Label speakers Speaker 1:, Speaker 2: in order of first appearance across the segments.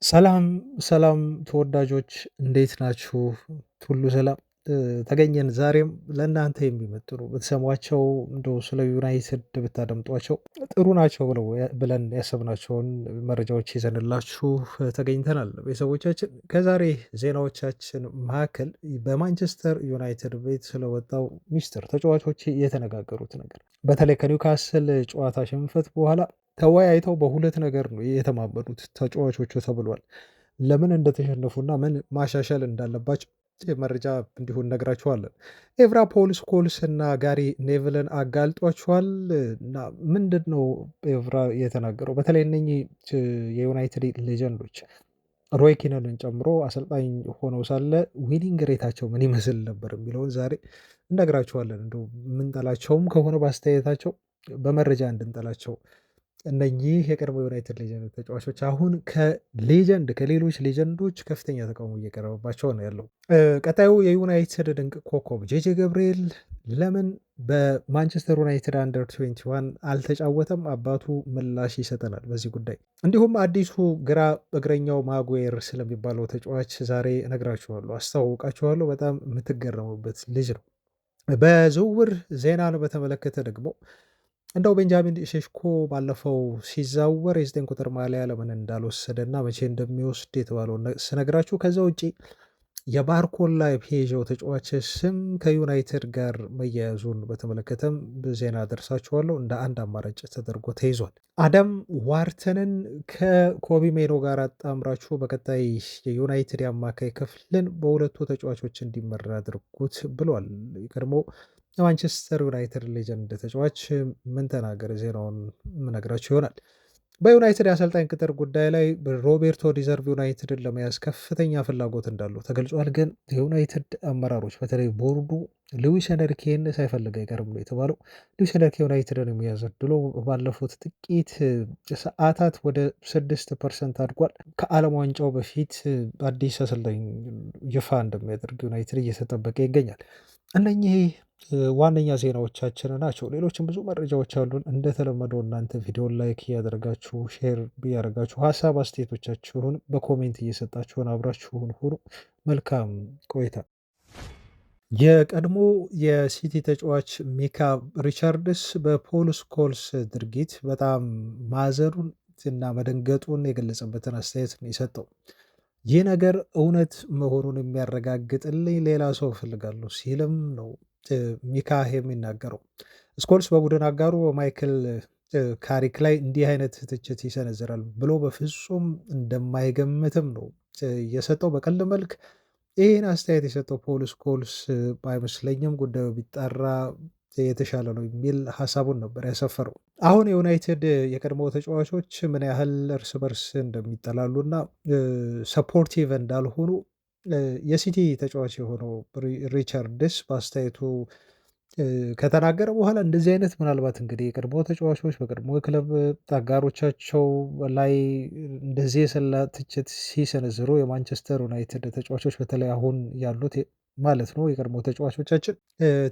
Speaker 1: ሰላም ሰላም ተወዳጆች እንዴት ናችሁ? ሁሉ ሰላም ተገኘን። ዛሬም ለእናንተ የሚመጥኑ ብትሰሟቸው እንደው ስለ ዩናይትድ ብታደምጧቸው ጥሩ ናቸው ብለን ያሰብናቸውን መረጃዎች ይዘንላችሁ ተገኝተናል። ቤተሰቦቻችን ከዛሬ ዜናዎቻችን መካከል በማንቸስተር ዩናይትድ ቤት ስለወጣው ሚስጥር ተጫዋቾች የተነጋገሩት ነገር በተለይ ከኒውካስል ጨዋታ ሽንፈት በኋላ ተወያይተው በሁለት ነገር ነው የተማመኑት ተጫዋቾቹ ተብሏል። ለምን እንደተሸነፉና ምን ማሻሻል እንዳለባቸው መረጃ እንዲሁ እነግራችኋለን። ኤቭራ ፖል ስኮልስ እና ጋሪ ኔቭልን አጋልጧቸዋል እና ምንድን ነው ኤቭራ የተናገረው? በተለይ እነኚህ የዩናይትድ ሌጀንዶች ሮይ ኪነንን ጨምሮ አሰልጣኝ ሆነው ሳለ ዊኒንግ ሬታቸው ምን ይመስል ነበር የሚለውን ዛሬ እነግራችኋለን። እንደው የምንጠላቸውም ከሆነ በአስተያየታቸው በመረጃ እንድንጠላቸው እነኚህ የቀድሞ ዩናይትድ ሌጀንድ ተጫዋቾች አሁን ከሌሎች ሌጀንዶች ከፍተኛ ተቃውሞ እየቀረበባቸው ነው ያለው። ቀጣዩ የዩናይትድ ድንቅ ኮከብ ጄጄ ገብርኤል ለምን በማንቸስተር ዩናይትድ አንደር 21 አልተጫወተም? አባቱ ምላሽ ይሰጠናል በዚህ ጉዳይ። እንዲሁም አዲሱ ግራ እግረኛው ማጉዌር ስለሚባለው ተጫዋች ዛሬ እነግራችኋለሁ፣ አስተዋውቃችኋለሁ። በጣም የምትገረሙበት ልጅ ነው። በዝውውር ዜናን በተመለከተ ደግሞ እንደው ቤንጃሚን ሼሽኮ ባለፈው ሲዛወር የ9 ቁጥር ማሊያ ለምን እንዳልወሰደ እና መቼ እንደሚወስድ የተባለውን ስነግራችሁ፣ ከዛ ውጪ የባርኮላ ፔዥው ተጫዋች ስም ከዩናይትድ ጋር መያያዙን በተመለከተም ዜና ደርሳችኋለሁ። እንደ አንድ አማራጭ ተደርጎ ተይዟል። አዳም ዋርተንን ከኮቢ ሜኖ ጋር አጣምራችሁ በቀጣይ የዩናይትድ የአማካይ ክፍልን በሁለቱ ተጫዋቾች እንዲመራ አድርጉት ብሏል። ቀድሞ የማንቸስተር ዩናይትድ ሌጀንድ ተጫዋች ምን ተናገረ? ዜናውን ምነግራችሁ ይሆናል። በዩናይትድ የአሰልጣኝ ቅጥር ጉዳይ ላይ ሮቤርቶ ዲዘርቭ ዩናይትድን ለመያዝ ከፍተኛ ፍላጎት እንዳለው ተገልጿል። ግን የዩናይትድ አመራሮች በተለይ ቦርዱ ሉዊስ ኤንሪኬን ሳይፈልግ አይቀርም ነው የተባለው። ሉዊስ ኤንሪኬ ዩናይትድን የሚያዝ ዕድሉ ባለፉት ጥቂት ሰዓታት ወደ 6% አድጓል። ከዓለም ዋንጫው በፊት አዲስ አሰልጣኝ ይፋ እንደሚያደርግ ዩናይትድ እየተጠበቀ ይገኛል። እነኚህ ዋነኛ ዜናዎቻችን ናቸው። ሌሎችም ብዙ መረጃዎች አሉን። እንደተለመደው እናንተ ቪዲዮን ላይክ እያደረጋችሁ ሼር እያደረጋችሁ ሀሳብ አስተያየቶቻችሁን በኮሜንት እየሰጣችሁን አብራችሁን ሁኑ። መልካም ቆይታ። የቀድሞ የሲቲ ተጫዋች ሚካ ሪቻርድስ በፖል ስኮልስ ድርጊት በጣም ማዘኑን እና መደንገጡን የገለጸበትን አስተያየት ነው የሰጠው። ይህ ነገር እውነት መሆኑን የሚያረጋግጥልኝ ሌላ ሰው እፈልጋለሁ ሲልም ነው ሚካ የሚናገረው። ስኮልስ በቡድን አጋሩ በማይክል ካሪክ ላይ እንዲህ አይነት ትችት ይሰነዝራል ብሎ በፍጹም እንደማይገምትም ነው የሰጠው። በቀልድ መልክ ይህን አስተያየት የሰጠው ፖል ስኮልስ አይመስለኝም፣ ጉዳዩ ቢጣራ የተሻለ ነው የሚል ሀሳቡን ነበር ያሰፈረው። አሁን የዩናይትድ የቀድሞ ተጫዋቾች ምን ያህል እርስ በርስ እንደሚጠላሉ እና ሰፖርቲቭ እንዳልሆኑ የሲቲ ተጫዋች የሆነው ሪቻርድስ በአስተያየቱ ከተናገረ በኋላ እንደዚህ አይነት ምናልባት እንግዲህ የቀድሞ ተጫዋቾች በቀድሞ የክለብ አጋሮቻቸው ላይ እንደዚህ የሰላ ትችት ሲሰነዝሩ የማንቸስተር ዩናይትድ ተጫዋቾች በተለይ አሁን ያሉት ማለት ነው የቀድሞ ተጫዋቾቻችን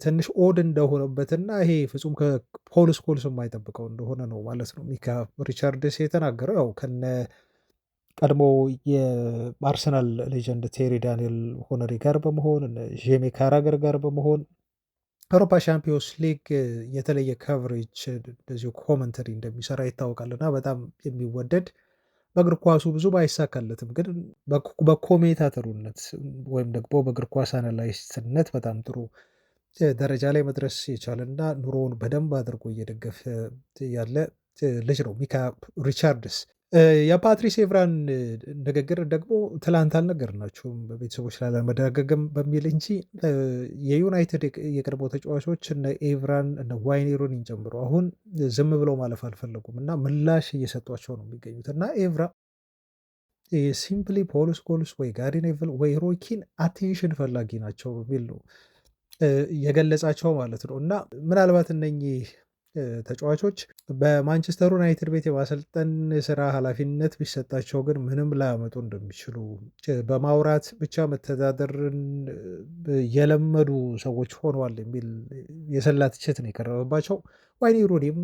Speaker 1: ትንሽ ኦድ እንደሆነበትና ይሄ ፍጹም ከፖል ስኮልስ የማይጠብቀው እንደሆነ ነው ማለት ነው ሚካ ሪቻርድስ የተናገረው። ያው ከነ ቀድሞ የአርሰናል ሌጀንድ ቴሪ ዳንኤል ሆነሪ ጋር በመሆን ጄሚ ካራገር ጋር በመሆን አውሮፓ ሻምፒዮንስ ሊግ የተለየ ከቨሬጅ እንደዚሁ ኮመንተሪ እንደሚሰራ ይታወቃል እና በጣም የሚወደድ በእግር ኳሱ ብዙ ባይሳካለትም ግን በኮሜንታተሩነት ወይም ደግሞ በእግር ኳስ አናላይስትነት በጣም ጥሩ ደረጃ ላይ መድረስ የቻለና ኑሮውን በደንብ አድርጎ እየደገፈ ያለ ልጅ ነው ሚካ ሪቻርድስ። የፓትሪስ ኤቭራን ንግግር ደግሞ ትላንት አልነገርናችሁም በቤተሰቦች ላለመደጋገም በሚል እንጂ የዩናይትድ የቀድሞ ተጫዋቾች እነ ኤቭራን እነ ዋይኔ ሩኒን ጨምሮ አሁን ዝም ብለው ማለፍ አልፈለጉም እና ምላሽ እየሰጧቸው ነው የሚገኙት እና ኤቭራ ሲምፕሊ ፖል ስኮልስ ወይ ጋሪ ኔቭል ወይ ሮይ ኪን አቴንሽን ፈላጊ ናቸው በሚል ነው የገለጻቸው ማለት ነው። እና ምናልባት እነኚህ ተጫዋቾች በማንቸስተር ዩናይትድ ቤት የማሰልጠን ስራ ኃላፊነት ቢሰጣቸው ግን ምንም ላያመጡ እንደሚችሉ በማውራት ብቻ መተዳደርን የለመዱ ሰዎች ሆነዋል የሚል የሰላ ትችት ነው የቀረበባቸው። ዋይኒ ሩኒም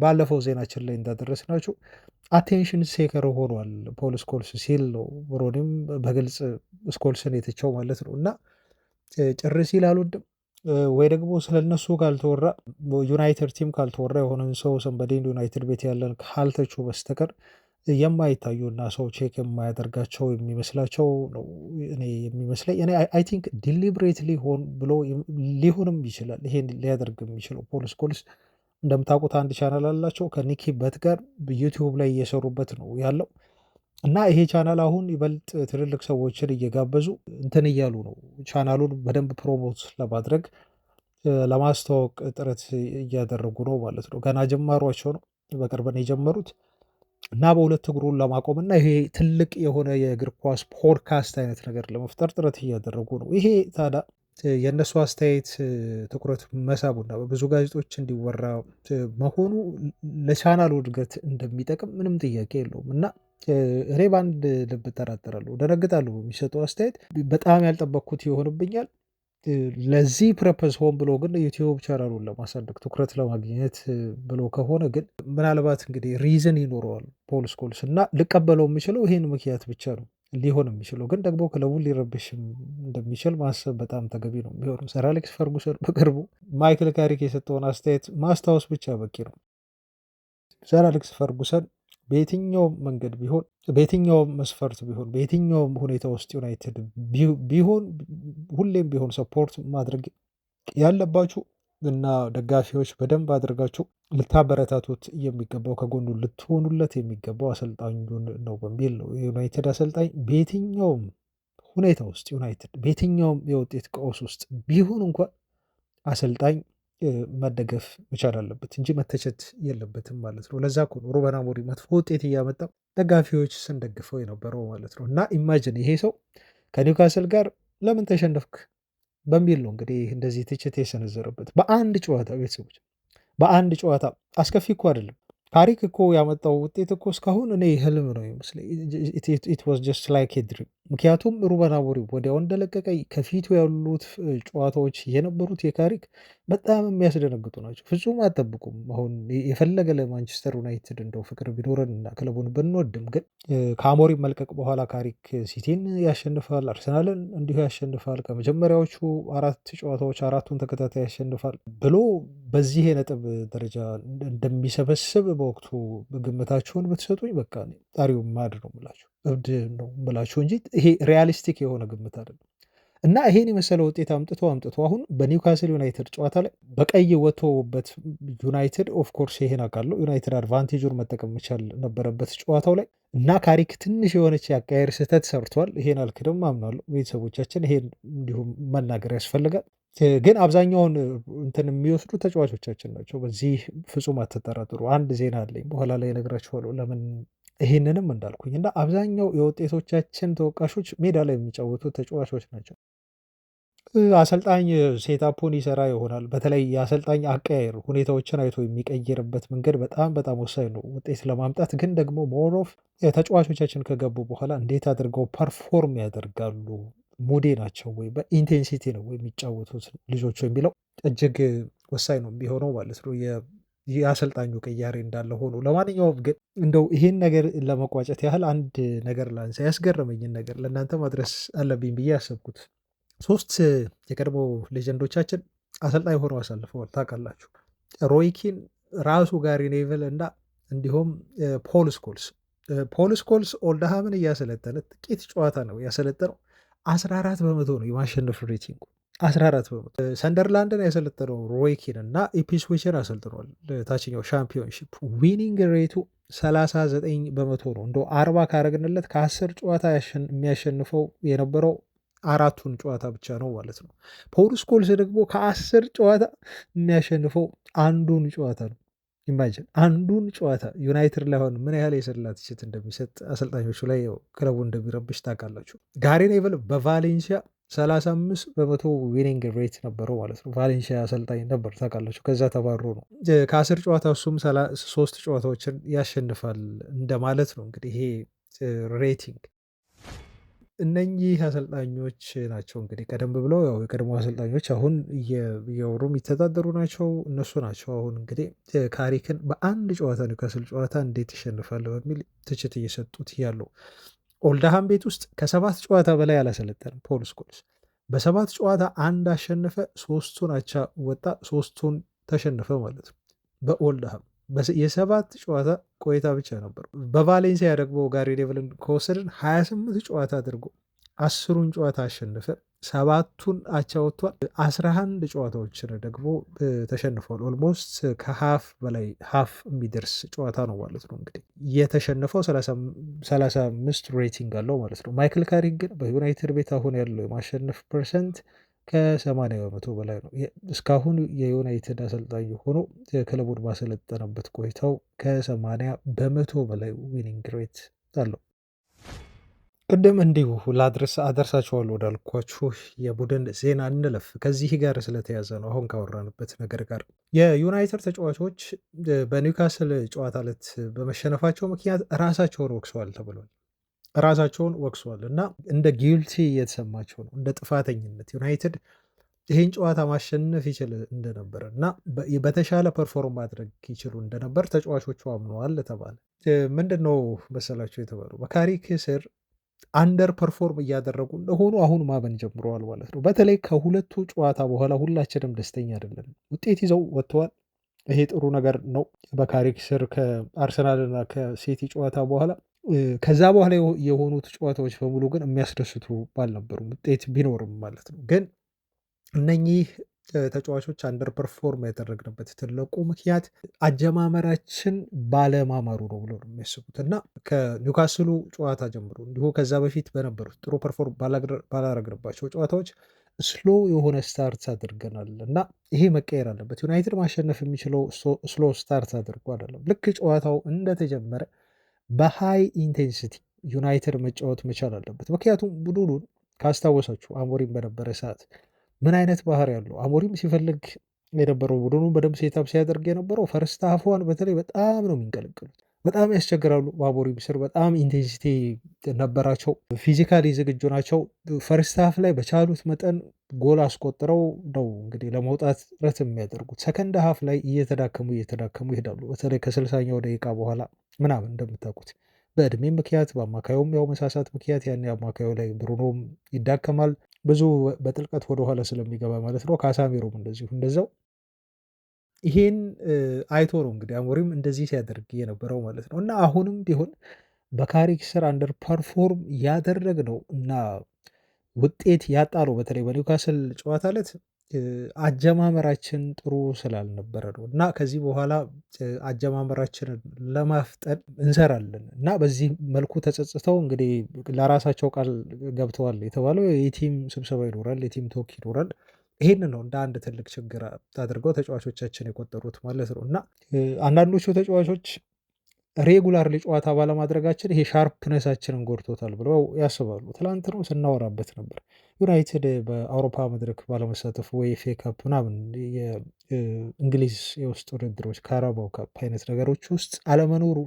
Speaker 1: ባለፈው ዜናችን ላይ እንዳደረስናቸው አቴንሽን ሴከር ሆኗል ፖል ስኮልስ ሲል ነው ሩኒም በግልጽ ስኮልስን የተቸው ማለት ነው። እና ጭር ሲል አልወድም ወይ ደግሞ ስለነሱ ካልተወራ ዩናይትድ ቲም ካልተወራ የሆነን ሰው ሰንበዴን ዩናይትድ ቤት ያለን ካልተቹ በስተቀር የማይታዩና ሰው ቼክ የማያደርጋቸው የሚመስላቸው ነው እኔ የሚመስለኝ። እኔ አይ ቲንክ ዲሊብሬት ሊሆን ብሎ ሊሆንም ይችላል ይሄን ሊያደርግ የሚችለው ፖል ስኮልስ እንደምታውቁት አንድ ቻናል አላቸው ከኒኪ በት ጋር ዩቲዩብ ላይ እየሰሩበት ነው ያለው እና ይሄ ቻናል አሁን ይበልጥ ትልልቅ ሰዎችን እየጋበዙ እንትን እያሉ ነው ቻናሉን በደንብ ፕሮሞት ለማድረግ ለማስተዋወቅ ጥረት እያደረጉ ነው ማለት ነው። ገና ጀማሯቸው ነው፣ በቅርብ ነው የጀመሩት እና በሁለት እግሩን ለማቆም እና ይሄ ትልቅ የሆነ የእግር ኳስ ፖድካስት አይነት ነገር ለመፍጠር ጥረት እያደረጉ ነው። ይሄ ታዲያ የእነሱ አስተያየት ትኩረት መሳቡና በብዙ ጋዜጦች እንዲወራ መሆኑ ለቻናሉ እድገት እንደሚጠቅም ምንም ጥያቄ የለውም እና እኔ በአንድ ልብ እጠራጠራለሁ፣ ደነግጣለሁ። የሚሰጠው አስተያየት በጣም ያልጠበቅኩት ይሆንብኛል። ለዚህ ፕረፐዝ ሆን ብሎ ግን ዩቲዩብ ቻናሉን ለማሳደግ ትኩረት ለማግኘት ብሎ ከሆነ ግን ምናልባት እንግዲህ ሪዝን ይኖረዋል ፖል ስኮልስ እና ልቀበለው የምችለው ይሄን ምክንያት ብቻ ነው ሊሆን የሚችለው። ግን ደግሞ ክለቡን ሊረብሽም እንደሚችል ማሰብ በጣም ተገቢ ነው የሚሆነው። ሰር አሌክስ ፈርጉሰን በቅርቡ ማይክል ካሪክ የሰጠውን አስተያየት ማስታወስ ብቻ በቂ ነው። ሰር አሌክስ ፈርጉሰን በየትኛውም መንገድ ቢሆን በየትኛውም መስፈርት ቢሆን በየትኛውም ሁኔታ ውስጥ ዩናይትድ ቢሆን ሁሌም ቢሆን ሰፖርት ማድረግ ያለባችሁ እና ደጋፊዎች በደንብ አድርጋችሁ ልታበረታቱት የሚገባው ከጎኑ ልትሆኑለት የሚገባው አሰልጣኙን ነው በሚል ነው። የዩናይትድ አሰልጣኝ በየትኛውም ሁኔታ ውስጥ ዩናይትድ በየትኛውም የውጤት ቀውስ ውስጥ ቢሆን እንኳን አሰልጣኝ መደገፍ መቻል አለበት እንጂ መተቸት የለበትም ማለት ነው። ለዛ እኮ ነው ሩበን አሞሪም መጥፎ ውጤት እያመጣ ደጋፊዎች ስንደግፈው የነበረው ማለት ነው። እና ኢማጅን ይሄ ሰው ከኒውካስል ጋር ለምን ተሸነፍክ በሚል ነው እንግዲህ እንደዚህ ትችት የሰነዘረበት በአንድ ጨዋታ። ቤተሰቦች በአንድ ጨዋታ አስከፊ እኮ አይደለም። ታሪክ እኮ ያመጣው ውጤት እኮ እስካሁን እኔ ህልም ነው ይመስለኝ። ኢት ዋዝ ጀስት ላይክ ኤ ድሪም። ምክንያቱም ሩበን አሞሪም ወዲያው እንደለቀቀ ከፊቱ ያሉት ጨዋታዎች የነበሩት የካሪክ በጣም የሚያስደነግጡ ናቸው። ፍጹም አጠብቁም። አሁን የፈለገ ለማንቸስተር ዩናይትድ እንደው ፍቅር ቢኖረን እና ክለቡን ብንወድም ግን ከአሞሪም መልቀቅ በኋላ ካሪክ ሲቲን ያሸንፋል፣ አርሰናልን እንዲሁ ያሸንፋል፣ ከመጀመሪያዎቹ 4 ጨዋታዎች 4ቱን ተከታታይ ያሸንፋል ብሎ በዚህ የነጥብ ደረጃ እንደሚሰበስብ በወቅቱ ግምታችሁን ብትሰጡኝ በቃ ጣሪው ማድ ነው ምላችሁ፣ እብድ ነው ምላችሁ እንጂ ይሄ ሪያሊስቲክ የሆነ ግምት አይደለም። እና ይሄን የመሰለ ውጤት አምጥቶ አሁን በኒውካስል ዩናይትድ ጨዋታ ላይ በቀይ ወጥቶበት ዩናይትድ ኦፍኮርስ ይሄን አውቃለሁ ዩናይትድ አድቫንቴጁን መጠቀም መቻል ነበረበት ጨዋታው ላይ እና ካሪክ ትንሽ የሆነች የአካሄድ ስህተት ሰርቷል። ይሄን አልክድም አምናለሁ። ቤተሰቦቻችን ይሄን እንዲሁም መናገር ያስፈልጋል። ግን አብዛኛውን እንትን የሚወስዱ ተጫዋቾቻችን ናቸው። በዚህ ፍጹም አትጠራጥሩ። አንድ ዜና አለኝ በኋላ ላይ እነግራችኋለሁ ለምን ይህንንም እንዳልኩኝ እና አብዛኛው የውጤቶቻችን ተወቃሾች ሜዳ ላይ የሚጫወቱ ተጫዋቾች ናቸው። አሰልጣኝ ሴታፑን ይሰራ ይሆናል። በተለይ የአሰልጣኝ አቀያየር ሁኔታዎችን አይቶ የሚቀይርበት መንገድ በጣም በጣም ወሳኝ ነው ውጤት ለማምጣት። ግን ደግሞ ሞሮፍ ተጫዋቾቻችን ከገቡ በኋላ እንዴት አድርገው ፐርፎርም ያደርጋሉ፣ ሙዴ ናቸው ወይ በኢንቴንሲቲ ነው የሚጫወቱት ልጆቹ የሚለው እጅግ ወሳኝ ነው የሚሆነው ማለት ነው። የአሰልጣኙ ቅያሬ እንዳለ ሆኖ ለማንኛውም ግን እንደው ይህን ነገር ለመቋጨት ያህል አንድ ነገር ላንሳ። ያስገረመኝን ነገር ለእናንተ ማድረስ አለብኝ ብዬ ያሰብኩት 3 የቀድሞ ሌጀንዶቻችን አሰልጣኝ ሆነው አሳልፈዋል። ታውቃላችሁ ሮይኪን፣ ራሱ ጋሪ ኔቭል እና እንዲሁም ፖል ስኮልስ። ፖል ስኮልስ ኦልድሃምን እያሰለጠነ ጥቂት ጨዋታ ነው ያሰለጠነው። 14 በመቶ ነው የማሸነፍ ሬቲንጉ 14 በመቶ። ሰንደርላንድን ያሰለጠነው ሮይኪን እና ኢፕስዊችን አሰልጥኗል። ታችኛው ሻምፒዮንሺፕ ዊኒንግ ሬቱ 39 በመቶ ነው። እንደ 40 ካረግንለት ከ10 ጨዋታ የሚያሸንፈው የነበረው 4ቱን ጨዋታ ብቻ ነው ማለት ነው። ፖል ስኮልስ ደግሞ ከ10 ጨዋታ የሚያሸንፈው አንዱን ጨዋታ ነው። ኢማጂን አንዱን ጨዋታ ዩናይትድ ላይ ሆን ምን ያህል የሰላ ትችት እንደሚሰጥ አሰልጣኞቹ ላይ ክለቡ እንደሚረብሽ ታውቃላችሁ። ጋሪ ኔቭል በቫሌንሲያ 35% ዊኒንግ ሬት ነበረው ማለት ነው። ቫሌንሺያ አሰልጣኝ ነበር ታውቃላችሁ። ከዛ ተባሮ ነው ከ10 ጨዋታ እሱም 3 ጨዋታዎችን ያሸንፋል እንደማለት ነው እንግዲህ ይሄ ሬቲንግ። እነኚህ አሰልጣኞች ናቸው እንግዲህ ቀደም ብለው ያው የቀድሞ አሰልጣኞች አሁን እየወሩ የሚተዳደሩ ናቸው። እነሱ ናቸው አሁን እንግዲህ ካሪክን በአንድ ጨዋታ ኒውካስል ጨዋታ እንዴት ይሸንፋል በሚል ትችት እየሰጡት ያለው። ኦልድሃም ቤት ውስጥ ከ7 ጨዋታ በላይ አላሰለጠንም ፖል ስኮልስ። በ7 ጨዋታ አንድ አሸነፈ፣ 3ቱን አቻ ወጣ፣ 3ቱን ተሸነፈ ማለት ነው በኦልድሃም የ7 ጨዋታ ቆይታ ብቻ ነበሩ። በቫሌንሲያ ደግሞ ጋሪ ኔቭልን ከወሰድን 28 ጨዋታ አድርጎ 10ሩን ጨዋታ አሸነፈ፣ 7ቱን አቻ ወጥቷል። 11 ጨዋታዎችን ደግሞ ተሸንፏል። ኦልሞስት ከሀፍ በላይ ሀፍ የሚደርስ ጨዋታ ነው ማለት ነው። እንግዲህ የተሸነፈው 35 ሬቲንግ አለው ማለት ነው። ማይክል ካሪክ ግን በዩናይትድ ቤት አሁን ያለው የማሸነፍ ፐርሰንት ከ80% በላይ ነው። እስካሁን የዩናይትድ አሰልጣኝ ሆኖ ክለቡን ባሰለጠነበት ቆይታው ከ80% በላይ ዊኒንግ ሬት አለው። ቅድም እንዲሁ አደርሳችኋለሁ ወዳልኳችሁ የቡድን ዜና እንለፍ። ከዚህ ጋር ስለተያዘ ነው አሁን ካወራንበት ነገር ጋር። የዩናይትድ ተጫዋቾች በኒውካስል ጨዋታ ዕለት በመሸነፋቸው ምክንያት ራሳቸውን ወቅሰዋል ተብሏል። ራሳቸውን ወቅሰዋል እና እንደ ጊልቲ እየተሰማቸው ነው፣ እንደ ጥፋተኝነት ዩናይትድ ይህን ጨዋታ ማሸነፍ ይችል እንደነበረ እና በተሻለ ፐርፎርም ማድረግ ይችሉ እንደነበር ተጫዋቾቹ አምነዋል ተባለ። ምንድን ነው መሰላቸው የተባለው በካሪክ ስር አንደር ፐርፎርም እያደረጉ እንደሆኑ አሁን ማመን ጀምረዋል ማለት ነው። በተለይ ከሁለቱ ጨዋታ በኋላ ሁላችንም ደስተኛ አይደለንም። ውጤት ይዘው ወጥተዋል። ይሄ ጥሩ ነገር ነው። በካሪክ ስር ከአርሰናልና ከሲቲ ጨዋታ በኋላ ከዛ በኋላ የሆኑት ጨዋታዎች በሙሉ ግን የሚያስደስቱ ባልነበሩም ውጤት ቢኖርም ማለት ነው። ግን እነኚህ ተጫዋቾች አንደር ፐርፎርም ያደረግንበት ትልቁ ምክንያት አጀማመራችን ባለማማሩ ነው ብሎ ነው የሚያስቡት እና ከኒውካስሉ ጨዋታ ጀምሮ እንዲሁ ከዛ በፊት በነበሩት ጥሩ ፐርፎርም ባላረግንባቸው ጨዋታዎች ስሎ የሆነ ስታርት አድርገናል እና ይሄ መቀየር አለበት። ዩናይትድ ማሸነፍ የሚችለው ስሎ ስታርት አድርጎ አይደለም። ልክ ጨዋታው እንደተጀመረ በሃይ ኢንቴንሲቲ ዩናይትድ መጫወት መቻል አለበት። ምክንያቱም ቡድኑን ካስታወሳችሁ አሞሪም በነበረ ሰዓት ምን አይነት ባህር ያለው አሞሪም ሲፈልግ የነበረው ቡድኑን በደንብ ሴታፕ ሲያደርግ የነበረው ፈርስት ሀፏን በተለይ በጣም ነው የሚንቀለቅሉት። በጣም ያስቸግራሉ። በአሞሪም ስር በጣም ኢንቴንሲቲ ነበራቸው። ፊዚካሊ ዝግጁ ናቸው። ፈርስት ሀፍ ላይ በቻሉት መጠን ጎል አስቆጥረው ነው እንግዲህ ለመውጣት ጥረት የሚያደርጉት። ሰከንድ ሀፍ ላይ እየተዳከሙ ይሄዳሉ። በተለይ ከ60ኛው ደቂቃ በኋላ ምናምን እንደምታውቁት በእድሜ ምክንያት በአማካዩም ያው መሳሳት ምክንያት ያን አማካዩ ላይ ብሩኖም ይዳከማል ብዙ በጥልቀት ወደኋላ ስለሚገባ ማለት ነው። ካሳሜሮም እንደዛው ይሄን አይቶ ነው እንግዲህ አሞሪም እንደዚህ ሲያደርግ የነበረው ማለት ነው። እና አሁንም ቢሆን በካሪክ ስር አንደር ፐርፎርም ያደረግ ነው እና ውጤት ያጣለው በተለይ በኒውካስል ጨዋታ ዕለት አጀማመራችን ጥሩ ስላልነበረ ነው እና ከዚህ በኋላ አጀማመራችንን ለማፍጠን እንሰራለን እና በዚህ መልኩ ተጸጽተው እንግዲህ ለራሳቸው ቃል ገብተዋል የተባለው የቲም ስብሰባ ይኖራል፣ የቲም ቶክ ይኖራል። ይሄን ነው እንደ አንድ ትልቅ ችግር አድርገው ተጫዋቾቻችን የቆጠሩት ማለት ነው እና አንዳንዶቹ ተጫዋቾች ሬጉላር ጨዋታ ባለማድረጋችን ይሄ ሻርፕነሳችንን ጎድቶታል ብለው ያስባሉ። ትላንት ነው ስናወራበት ነበር። ዩናይትድ በአውሮፓ መድረክ ባለመሳተፉ ወይ ኤፍ ኤ ካፕ ምናምን የእንግሊዝ የውስጥ ውድድሮች ካራባው ካፕ አይነት ነገሮች ውስጥ አለመኖሩ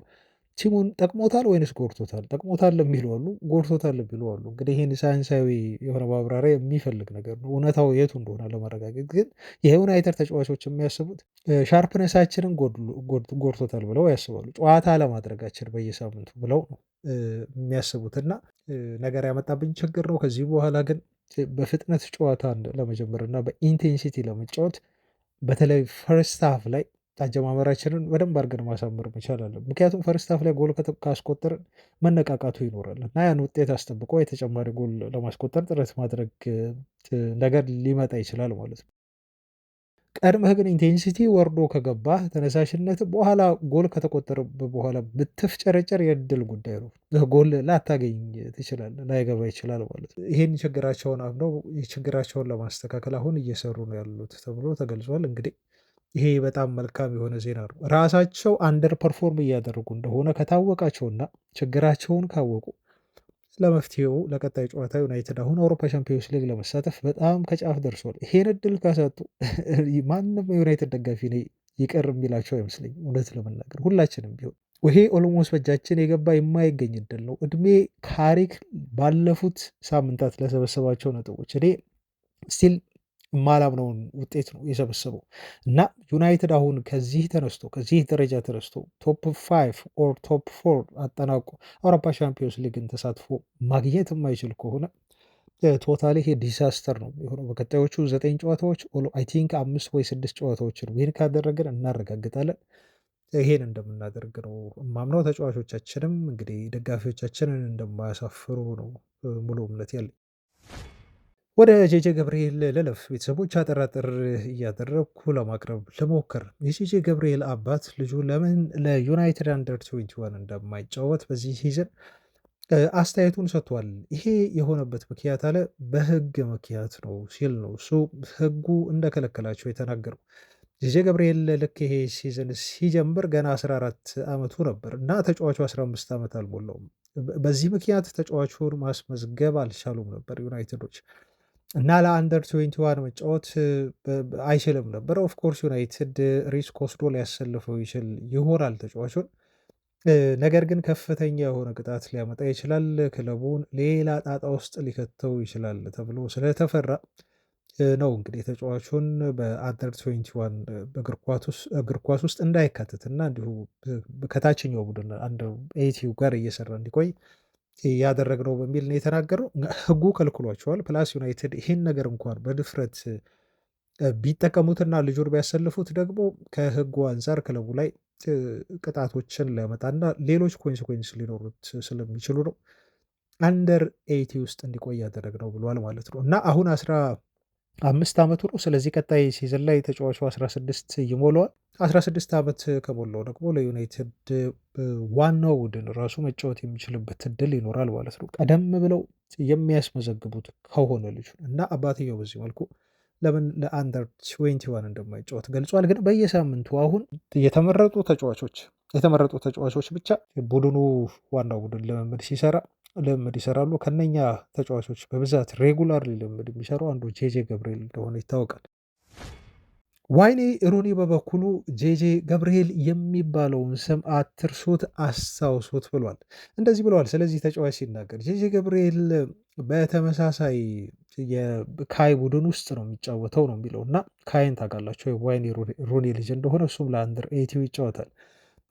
Speaker 1: ቲሙን ጠቅሞታል ወይንስ ጎድቶታል? ጠቅሞታል የሚሉ አሉ፣ ጎድቶታል የሚሉ አሉ። እንግዲህ ይህን ሳይንሳዊ የሆነ ማብራሪያ የሚፈልግ ነገር ነው። እውነታው የቱ እንደሆነ ለማረጋገጥ ግን የዩናይትድ ተጫዋቾች የሚያስቡት ሻርፕነሳችንን ጎድቶታል ብለው ያስባሉ። ጨዋታ ለማድረጋችን በየሳምንቱ ብለው ነው የሚያስቡት እና ነገር ያመጣብኝ ችግር ነው። ከዚህ በኋላ ግን በፍጥነት ጨዋታ ለመጀመር እና በኢንቴንሲቲ ለመጫወት በተለይ ፈርስት ሃፍ ላይ አጀማመራችንን በደንብ አድርገን ማሳመር መቻል አለ። ምክንያቱም ፈርስት ሃፍ ላይ ጎል ካስቆጠርን መነቃቃቱ ይኖራል እና ያን ውጤት አስጠብቆ የተጨማሪ ጎል ለማስቆጠር ጥረት ማድረግ ነገር ሊመጣ ይችላል ማለት ነው። ቀድመህ ግን ኢንቴንሲቲ ወርዶ ከገባህ ተነሳሽነት በኋላ ጎል ከተቆጠረበት በኋላ ብትፍጨረጨር የድል ጉዳይ ነው። ጎል ላታገኝ ትችላለህ፣ ላይገባ ይችላል ማለት ነው። ይሄን ችግራቸውን አምነው ችግራቸውን ለማስተካከል አሁን እየሰሩ ነው ያሉት ተብሎ ተገልጿል። እንግዲህ ይሄ በጣም መልካም የሆነ ዜና ነው። ራሳቸው አንደር ፐርፎርም እያደረጉ እንደሆነ ከታወቃቸውና ችግራቸውን ካወቁ ለመፍትሄው ለቀጣይ ጨዋታ ዩናይትድ አሁን አውሮፓ ቻምፒዮንስ ሊግ ለመሳተፍ በጣም ከጫፍ ደርሷል። ይሄን እድል ካሳጡ ማንም የዩናይትድ ደጋፊ ይቅር የሚላቸው አይመስለኝም። እውነት ለመናገር ሁላችንም ቢሆን ይሄ ኦሎሞስ በእጃችን የገባ የማይገኝ እድል ነው። እድሜ ታሪክ ባለፉት ሳምንታት ለሰበሰባቸው ነጥቦች እኔ ስቲል የማላምነውን ውጤት ነው የሰበሰበው እና ዩናይትድ አሁን ከዚህ ደረጃ ተነስቶ ቶፕ 5 ኦር ቶፕ 4 አጠናቆ አውሮፓ ሻምፒዮንስ ሊግን ተሳትፎ ማግኘት የማይችል ከሆነ ቶታሊ ይሄ ዲሳስተር ነው የሆነው። በቀጣዮቹ 9 ጨዋታዎች አይ ቲንክ 5 ወይ 6 ጨዋታዎችን ዊን ካደረግን እናረጋግጣለን። ይሄን እንደምናደርግ ነው ማምነው። ተጫዋቾቻችንም እንግዲህ ደጋፊዎቻችንን እንደማያሳፍሩ ነው ሙሉ እምነት ያለኝ። ወደ ጄጄ ገብርኤል ልለፍ። ቤተሰቦች አጠራጥር እያደረግኩ ለማቅረብ ልሞክር። የጄጄ ገብርኤል አባት ልጁ ለምን ለዩናይትድ አንደር 21 እንደማይጫወት በዚህ ሲዝን አስተያየቱን ሰጥቷል። ይሄ የሆነበት ምክንያት አለ በህግ ምክንያት ነው ሲል ነው እሱ ህጉ እንደከለከላቸው የተናገረው። ጄጄ ገብርኤል ልክ ይሄ ሲዝን ሲጀምር ገና 14 ዓመቱ ነበር እና ተጫዋቹ 15 ዓመት አልሞላውም። በዚህ ምክንያት ተጫዋቹን ማስመዝገብ አልቻሉም ነበር ዩናይትዶች እና ለአንደር 21 መጫወት አይችልም ነበር። ኦፍኮርስ ዩናይትድ ሪስክ ወስዶ ሊያሰልፈው ይችል ይሆናል ተጫዋቹን። ነገር ግን ከፍተኛ የሆነ ቅጣት ሊያመጣ ይችላል፣ ክለቡን ሌላ ጣጣ ውስጥ ሊከተው ይችላል ተብሎ ስለተፈራ ነው እንግዲህ ተጫዋቹን በአንደር 21 እግር ኳስ ውስጥ እንዳይካተትና እንዲሁ ከታችኛው ቡድን አንደር 80 ጋር እየሰራ እንዲቆይ ያደረግነው በሚል ነው የተናገረው። ህጉ ከልክሏቸዋል። ፕላስ ዩናይትድ ይህን ነገር እንኳን በድፍረት ቢጠቀሙትና ልጁን ቢያሰልፉት ደግሞ ከህጉ አንጻር ክለቡ ላይ ቅጣቶችን ሊያመጣና ሌሎች ኮንሲኮንስ ሊኖሩት ስለሚችሉ ነው አንደር 80 ውስጥ እንዲቆይ ያደረግነው ብሏል ማለት ነው። እና አሁን 15 ዓመቱ ነው። ስለዚህ ቀጣይ ሲዝን ላይ ተጫዋቹ 16 ይሞላዋል። 16 ዓመት ከሞላው ደግሞ ለዩናይትድ ዋናው ቡድን ራሱ መጫወት የሚችልበት እድል ይኖራል ማለት ነው። ቀደም ብለው የሚያስመዘግቡት ከሆነ ልጁ እና አባትየው በዚህ መልኩ ለምን ለአንደር 21 እንደማይጫወት ገልጿል። ግን በየሳምንቱ አሁን የተመረጡ ተጫዋቾች ብቻ ቡድኑ ዋናው ቡድን ልምምድ ይሰራሉ። ከነኛ ተጫዋቾች በብዛት ሬጉላር ልምምድ የሚሰሩ አንዱ ጄጄ ገብርኤል እንደሆነ ይታወቃል። ዋይኔ ሩኒ በበኩሉ ጄጄ ገብርኤል የሚባለውን ስም አትርሱት፣ አስታውሱት ብሏል። እንደዚህ ብለዋል። ስለዚህ ተጫዋች ሲናገር ጄጄ ገብርኤል በተመሳሳይ የካይ ቡድን ውስጥ ነው የሚጫወተው ነው የሚለው እና ካይን ታውቃላቸው ዋይኔ ሩኒ ልጅ እንደሆነ እሱም ለአንደር 80 ይጫወታል።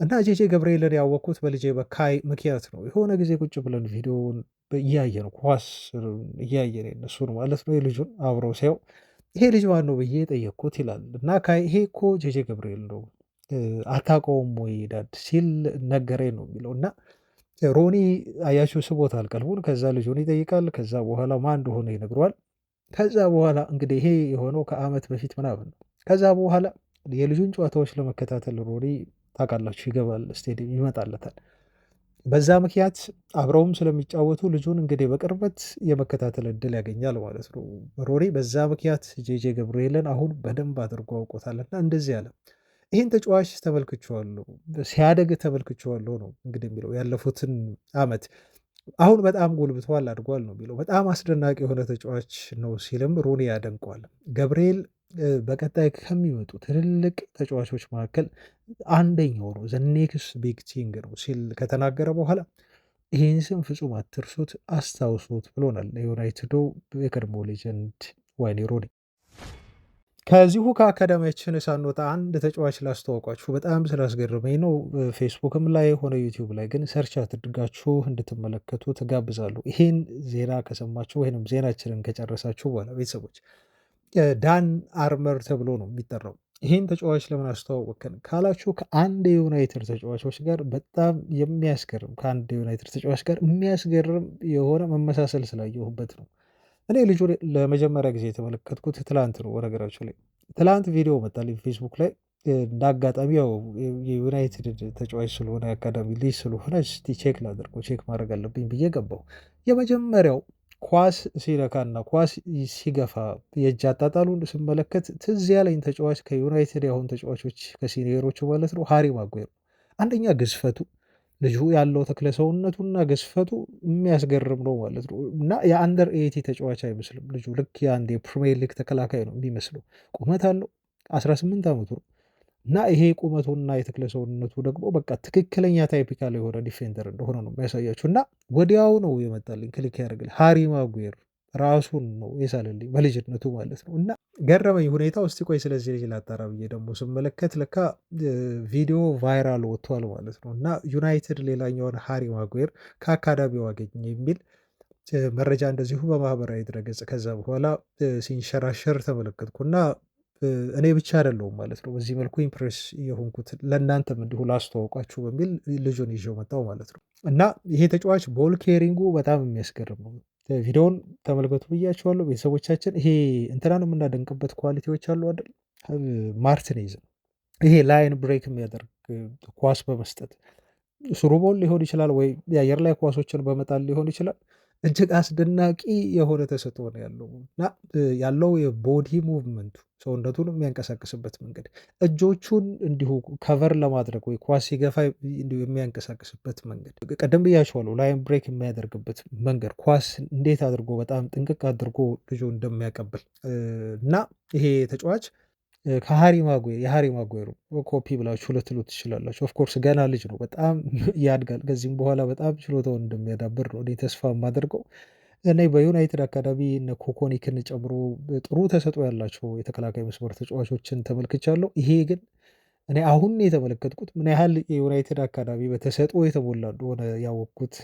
Speaker 1: እና ጄጄ ገብርኤልን ያወቅኩት በልጄ በካይ ምክንያት ነው። የሆነ ጊዜ ቁጭ ብለን ቪዲዮውን እያየን ኳስ እያየን እነሱን ማለት ነው የልጁን አብረው ሲያው ይሄ ልጅ ማን ነው ብዬ ጠየቅኩት ይላል። እና ካይ ይሄ እኮ ጄጄ ገብርኤል ነው አታውቀውም ወይ ዳድ ሲል ነገረኝ ነው የሚለው። እና ሮኒ አያችሁ ስቦታል ቀልቡን። ከዛ ልጁን ይጠይቃል። ከዛ በኋላ ማን እንደሆነ ይነግረዋል። ከዛ በኋላ እንግዲህ ይሄ የሆነው ከዓመት በፊት ምናምን ነው። ከዛ በኋላ የልጁን ጨዋታዎች ለመከታተል ሮኒ ታውቃላችሁ ይገባል፣ ስቴዲየም ይመጣለታል። በዛ ምክንያት አብረውም ስለሚጫወቱ ልጁን እንግዲህ በቅርበት የመከታተል እድል ያገኛል ማለት ነው ሮኒ። በዛ ምክንያት ጄጄ ገብርኤልን አሁን በደንብ አድርጎ አውቆታልና እንደዚህ ያለ ይህን ተጫዋች ተመልክቼዋለሁ፣ ሲያደግ ተመልክቼዋለሁ ነው እንግዲህ የሚለው ያለፉትን ዓመት። አሁን በጣም ጎልብተዋል፣ አድጓል ነው የሚለው። በጣም አስደናቂ የሆነ ተጫዋች ነው ሲልም ሮኒ ያደንቀዋል። ገብርኤል በቀጣይ ከሚመጡ ትልልቅ ተጫዋቾች መካከል አንደኛው ነው፣ ዘ ኔክስት ቢግ ቲንግ ነው ሲል ከተናገረ በኋላ ይህን ስም ፍጹም አትርሱት፣ አስታውሱት ብሎናል የዩናይትዱ የቀድሞ ሌጀንድ ዋይኔ ሩኒ። ከዚሁ ከአካዳሚያችን ሳንወጣ አንድ ተጫዋች ላስተዋውቋችሁ በጣም ስላስገረመኝ ነው። ፌስቡክም ላይ ሆነ ዩቲዩብ ላይ ግን ሰርች አድርጋችሁ እንድትመለከቱ ትጋብዛለሁ። ይህን ዜና ከሰማችሁ ወይም ዜናችንን ከጨረሳችሁ በኋላ ቤተሰቦች ዳን አርመር ተብሎ ነው የሚጠራው። ይህን ተጫዋች ለምን አስተዋወቅን ካላችሁ ከአንድ የዩናይትድ ተጫዋቾች ጋር በጣም የሚያስገርም የሆነ መመሳሰል ስላየሁበት ነው። እኔ ልጁ ለመጀመሪያ ጊዜ የተመለከትኩት ትላንት ነው። በነገራችሁ ላይ ትላንት ቪዲዮ መጣልኝ ፌስቡክ ላይ እንደ አጋጣሚ ያው የዩናይትድ ተጫዋች ስለሆነ የአካዳሚ ልጅ ስለሆነ እስቲ ቼክ ላደርገው ቼክ ማድረግ አለብኝ ብዬ ገባው። የመጀመሪያው ኳስ ሲነካና ኳስ ሲገፋ የእጅ አጣጣሉን ስመለከት ትዝ ያለኝ ተጫዋች ከዩናይትድ ያሁን ተጫዋቾች ከሲኒየሮቹ ማለት ነው ሃሪ ማጓየር። አንደኛ ግዝፈቱ ልጁ ያለው ተክለ ሰውነቱና ግዝፈቱ የሚያስገርም ነው ማለት ነው። እና የአንደር ኤቲ ተጫዋች አይመስልም ልጁ። ልክ የአንድ የፕሪሚየር ሊግ ተከላካይ ነው የሚመስለው። ቁመት አለው፣ 18 ዓመቱ ነው። እና ይሄ ቁመቱና የተክለ ሰውነቱ ደግሞ በቃ ትክክለኛ ታይፒካል የሆነ ዲፌንደር እንደሆነ ነው የሚያሳያችሁ። እና ወዲያው ነው የመጣልኝ ክሊክ ያደርግልኝ ሃሪ ማጉዌር ራሱን ነው የሳለልኝ በልጅነቱ ማለት ነው። እና ገረመኝ ሁኔታው። እስቲ ቆይ ስለዚህ ልጅ ላጣራ ብዬ ደግሞ ስመለከት ለካ ቪዲዮ ቫይራል ወጥቷል ማለት ነው። እና ዩናይትድ ሌላኛውን ሃሪ ማጉዌር ከአካዳሚው አገኘ የሚል መረጃ እንደዚሁ በማህበራዊ ድረገጽ ከዛ በኋላ ሲንሸራሸር ተመለከትኩና እኔ ብቻ አይደለሁም ማለት ነው በዚህ መልኩ ኢምፕሬስ የሆንኩት፣ ለእናንተም እንዲሁ ላስተዋውቋችሁ በሚል ልጁን ይዤው መጣሁ ማለት ነው። እና ይሄ ተጫዋች ቦል ኬሪንጉ በጣም የሚያስገርም ነው። ቪዲዮውን ተመልከቱ ብያችኋለሁ ቤተሰቦቻችን። ይሄ እንትናን የምናደንቅበት ኳሊቲዎች አሉ አይደል? ማርቲኔዝ ይሄ ላይን ብሬክ የሚያደርግ ኳስ በመስጠት ስሩቦል ሊሆን ይችላል ወይ የአየር ላይ ኳሶችን በመጣል ሊሆን ይችላል። እጅግ አስደናቂ የሆነ ተሰጥኦ ነው ያለው እና ያለው የቦዲ ሙቭመንቱ ሰውነቱን የሚያንቀሳቅስበት መንገድ፣ እጆቹን እንዲሁ ከቨር ለማድረግ ወይ ኳስ ሲገፋ እንዲሁ የሚያንቀሳቅስበት መንገድ፣ ቀደም ብያቸዋለሁ ላይን ብሬክ የሚያደርግበት መንገድ፣ ኳስ እንዴት አድርጎ በጣም ጥንቅቅ አድርጎ ልጁ እንደሚያቀብል እና ይሄ ተጫዋች ከሃሪ ማጉዌር የሃሪ ማጉዌሩ ኮፒ ብላችሁ ልትሉ ትችላላችሁ። ኦፍኮርስ ገና ልጅ ነው፣ በጣም ያድጋል። ከዚህም በኋላ በጣም ችሎታውን እንደሚያዳብር ነው እኔ ተስፋ የማደርገው። እኔ በዩናይትድ አካዳሚ እነ ኮኮኒክን ጨምሮ ጥሩ ተሰጥኦ ያላቸው የተከላካይ መስመር ተጫዋቾችን ተመልክቻለሁ። ይሄ ግን እኔ አሁን የተመለከትኩት ምን ያህል የዩናይትድ አካዳሚ በተሰጥኦ የተሞላ እንደሆነ ያወቅኩት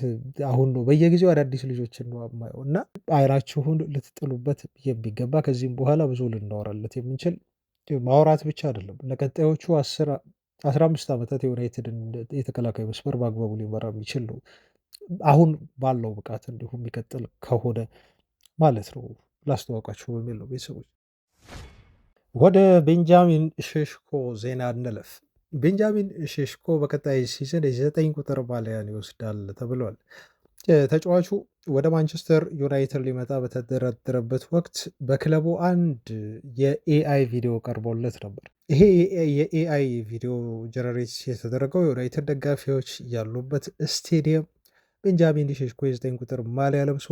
Speaker 1: አሁን ነው። በየጊዜው አዳዲስ ልጆችን ነው የማየው እና አይናችሁን ልትጥሉበት የሚገባ ከዚህም በኋላ ብዙ ልናወራለት የምንችል ማውራት ብቻ አይደለም ለቀጣዮቹ 15 ዓመታት የዩናይትድን የተከላካይ መስመር በአግባቡ ሊመራ የሚችል ነው። አሁን ባለው ብቃት እንዲሁ የሚቀጥል ከሆነ ማለት ነው። ላስተዋውቃችሁ በሚል ነው ቤተሰቦች። ወደ ቤንጃሚን ሼሽኮ ዜና እንለፍ። ቤንጃሚን ሼሽኮ በቀጣይ ሲዝን የ9 ቁጥር ማሊያን ይወስዳል ተብሏል። ተጫዋቹ ወደ ማንቸስተር ዩናይትድ ሊመጣ በተደረደረበት ወቅት በክለቡ አንድ የኤአይ ቪዲዮ ቀርቦለት ነበር። ይሄ የኤአይ ቪዲዮ ጀነሬት የተደረገው የዩናይትድ ደጋፊዎች ያሉበት ስቴዲየም ቤንጃሚን ሼሽኮ የ9 ቁጥር ማሊያ ለብሶ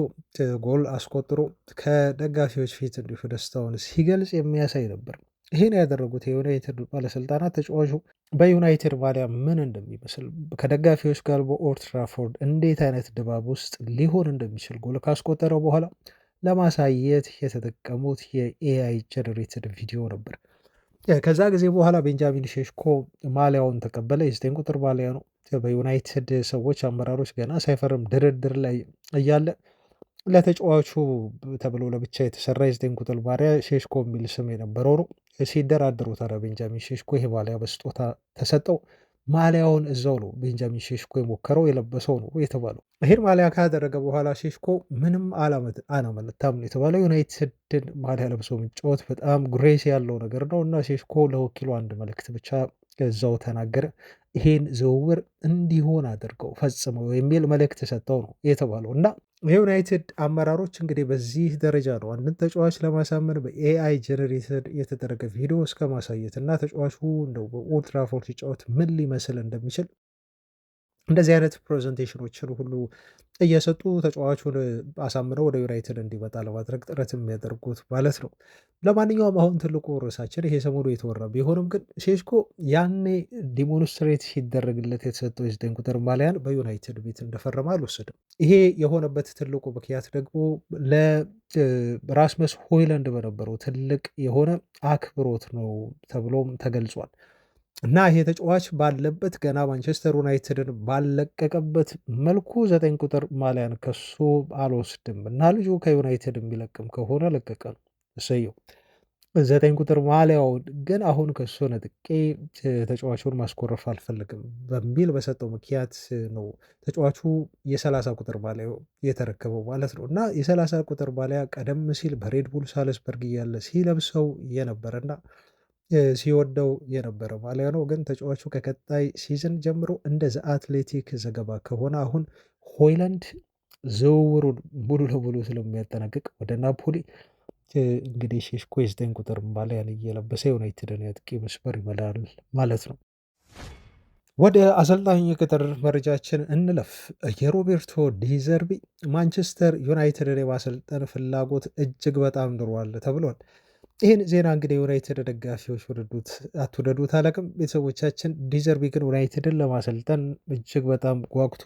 Speaker 1: ጎል አስቆጥሮ ከደጋፊዎች ፊት እንዲሁ ደስታውን ሲገልጽ የሚያሳይ ነበር። ይህን ያደረጉት የዩናይትድ ባለስልጣናት ተጫዋቹ በዩናይትድ ማሊያ ምን እንደሚመስል ከደጋፊዎች ጋር በኦልድ ትራፎርድ እንዴት አይነት ድባብ ውስጥ ሊሆን እንደሚችል ጎል ካስቆጠረው በኋላ ለማሳየት የተጠቀሙት የኤአይ ጀነሬትድ ቪዲዮ ነበር። ከዛ ጊዜ በኋላ ቤንጃሚን ሼሽኮ ማሊያውን ተቀበለ። የ9 ቁጥር ማሊያ ነው። በዩናይትድ ሰዎች አመራሮች ገና ሳይፈርም ድርድር ላይ እያለ ለተጫዋቹ ተብሎ ለብቻ የተሰራ የ9 ቁጥር ማሊያ ሼሽኮ የሚል ስም የነበረው ነው። ሲደራደሩ ታዲያ ቤንጃሚን ሼሽኮ ይሄ ማሊያ በስጦታ ተሰጠው። ማሊያውን እዛው ነው ቤንጃሚን ሼሽኮ የሞከረው የለበሰው ነው የተባለው። ይህን ማሊያ ካደረገ በኋላ ሼሽኮ ምንም አላመነታም ነው የተባለው። ዩናይትድን ማሊያ ለብሶ መጫወት በጣም ግሬስ ያለው ነገር ነው እና ሼሽኮ ለወኪሉ አንድ መልእክት ብቻ እዛው ተናገረ። ይሄን ዝውውር እንዲሆን አድርገው ፈጽመው የሚል መልእክት ሰጠው ነው የተባለው። እና የዩናይትድ አመራሮች እንግዲህ በዚህ ደረጃ ነው አንድን ተጫዋች ለማሳመን በኤአይ ጀነሬተር የተደረገ ቪዲዮ እስከ ማሳየት እና ተጫዋቹ እንደው በኦልድ ትራፎርድ ሲጫወት ምን ሊመስል እንደሚችል እንደዚህ አይነት ፕሬዘንቴሽኖችን ሁሉ እየሰጡ ተጫዋቹን አሳምነው ወደ ዩናይትድ እንዲመጣ ለማድረግ ጥረት የሚያደርጉት ማለት ነው። ለማንኛውም አሁን ትልቁ ርዕሳችን ይሄ ሰሞኑ የተወራ ቢሆንም ግን ሼሽኮ ያኔ ዲሞንስትሬት ሲደረግለት የተሰጠው የ9 ቁጥር ማሊያን በዩናይትድ ቤት እንደፈረመ አልወሰድም። ይሄ የሆነበት ትልቁ ምክንያት ደግሞ ለራስመስ ሆይለንድ በነበረው ትልቅ የሆነ አክብሮት ነው ተብሎም ተገልጿል። እና ይሄ ተጫዋች ባለበት ገና ማንቸስተር ዩናይትድን ባለቀቀበት መልኩ 9 ቁጥር ማሊያን ከሱ አልወስድም እና ልጁ ከዩናይትድ የሚለቅም ከሆነ ለቀቀ ነው እሰየው። 9 ቁጥር ማሊያውን ግን አሁን ከሱ ነጥቄ ተጫዋቹን ማስኮረፍ አልፈልግም በሚል በሰጠው ምክንያት ነው ተጫዋቹ የ30 ቁጥር ማሊያ የተረከበው ማለት ነው። እና የ30 ቁጥር ማሊያ ቀደም ሲል በሬድቡል ሳልስበርግ እያለ ሲለብሰው የነበረና ሲወደው የነበረ ማሊያ ነው። ግን ተጫዋቹ ከቀጣይ ሲዝን ጀምሮ እንደ ዘ አትሌቲክ ዘገባ ከሆነ አሁን ሆይላንድ ዝውውሩን ሙሉ ለሙሉ ስለሚያጠናቅቅ ወደ ናፖሊ እንግዲህ ሼሽኮ የ9 ቁጥር ማሊያን እየለበሰ ዩናይትድን የአጥቂ መስመር ይመራል ማለት ነው። ወደ አሰልጣኝ የቅጥር መረጃችን እንለፍ። የሮቤርቶ ዲዘርቢ ማንቸስተር ዩናይትድን የማሰልጠን ፍላጎት እጅግ በጣም ኑሯል ተብሏል። ይህን ዜና እንግዲህ የዩናይትድ ደጋፊዎች ወደዱት አትወደዱት አላውቅም። ቤተሰቦቻችን ዲዘርቢ ግን ዩናይትድን ለማሰልጠን እጅግ በጣም ጓጉቶ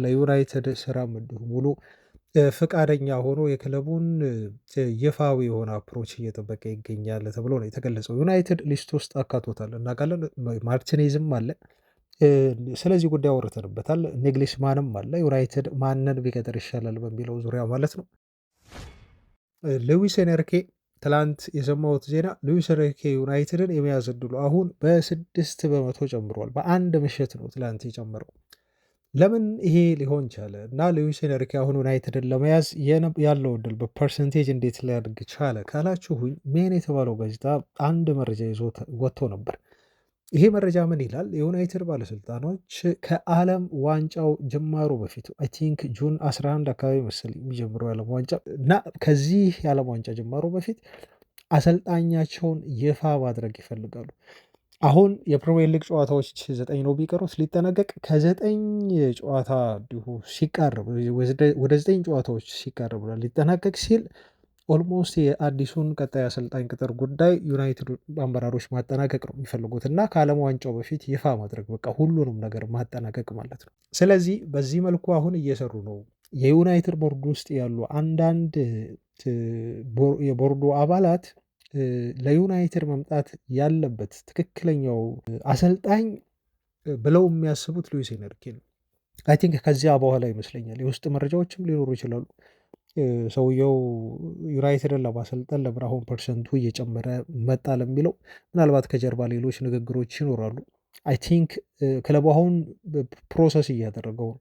Speaker 1: ለዩናይትድ ስራም እንዲሁ ሙሉ ፈቃደኛ ሆኖ የክለቡን ይፋዊ የሆነ አፕሮች እየጠበቀ ይገኛል ተብሎ ነው የተገለጸው። ዩናይትድ ሊስት ውስጥ አካቶታል እናውቃለን። ማርቲኔዝም አለ። ስለዚህ ጉዳይ አውርተንበታል። ኔግሊሽማንም አለ። ዩናይትድ ማንን ቢቀጥር ይሻላል በሚለው ዙሪያ ማለት ነው። ሉዊስ ኤንሪኬ ትላንት የሰማሁት ዜና ሉዊስ ኤንሪኬ ዩናይትድን የመያዝ እድሉ አሁን በ6 በመቶ ጨምሯል። በአንድ ምሽት ነው ትላንት የጨመረው። ለምን ይሄ ሊሆን ቻለ? እና ሉዊስ ኤንሪኬ አሁን ዩናይትድን ለመያዝ ያለው እድል በፐርሰንቴጅ እንዴት ሊያድግ ቻለ ካላችሁኝ፣ ሜን የተባለው ጋዜጣ አንድ መረጃ ይዞ ወጥቶ ነበር። ይሄ መረጃ ምን ይላል? የዩናይትድ ባለስልጣኖች ከዓለም ዋንጫው ጅማሮ በፊት አይ ቲንክ ጁን 11 አካባቢ መሰለኝ የሚጀምረው የዓለም ዋንጫ እና ከዚህ የዓለም ዋንጫ ጅማሮ በፊት አሰልጣኛቸውን ይፋ ማድረግ ይፈልጋሉ። አሁን የፕሪሚየር ሊግ ጨዋታዎች 9 ነው ቢቀሩት ሊጠናቀቅ ከ9 ጨዋታ እንዲሁ ሲቃረብ ወደ 9 ጨዋታዎች ሲቃረብ ሊጠናቀቅ ሲል ኦልሞስት የአዲሱን ቀጣይ አሰልጣኝ ቅጥር ጉዳይ ዩናይትድ አመራሮች ማጠናቀቅ ነው የሚፈልጉት እና ከዓለም ዋንጫው በፊት ይፋ ማድረግ በቃ ሁሉንም ነገር ማጠናቀቅ ማለት ነው። ስለዚህ በዚህ መልኩ አሁን እየሰሩ ነው። የዩናይትድ ቦርድ ውስጥ ያሉ አንዳንድ የቦርዱ አባላት ለዩናይትድ መምጣት ያለበት ትክክለኛው አሰልጣኝ ብለው የሚያስቡት ሉዊስ ኤንሪኬ ነው። አይ ቲንክ ከዚያ በኋላ ይመስለኛል የውስጥ መረጃዎችም ሊኖሩ ይችላሉ። ሰውየው ዩናይትድን ለማሰልጠን ለምን አሁን ፐርሰንቱ እየጨመረ መጣ ለሚለው ምናልባት ከጀርባ ሌሎች ንግግሮች ይኖራሉ። አይ ቲንክ ክለቡ አሁን ፕሮሰስ እያደረገው ነው።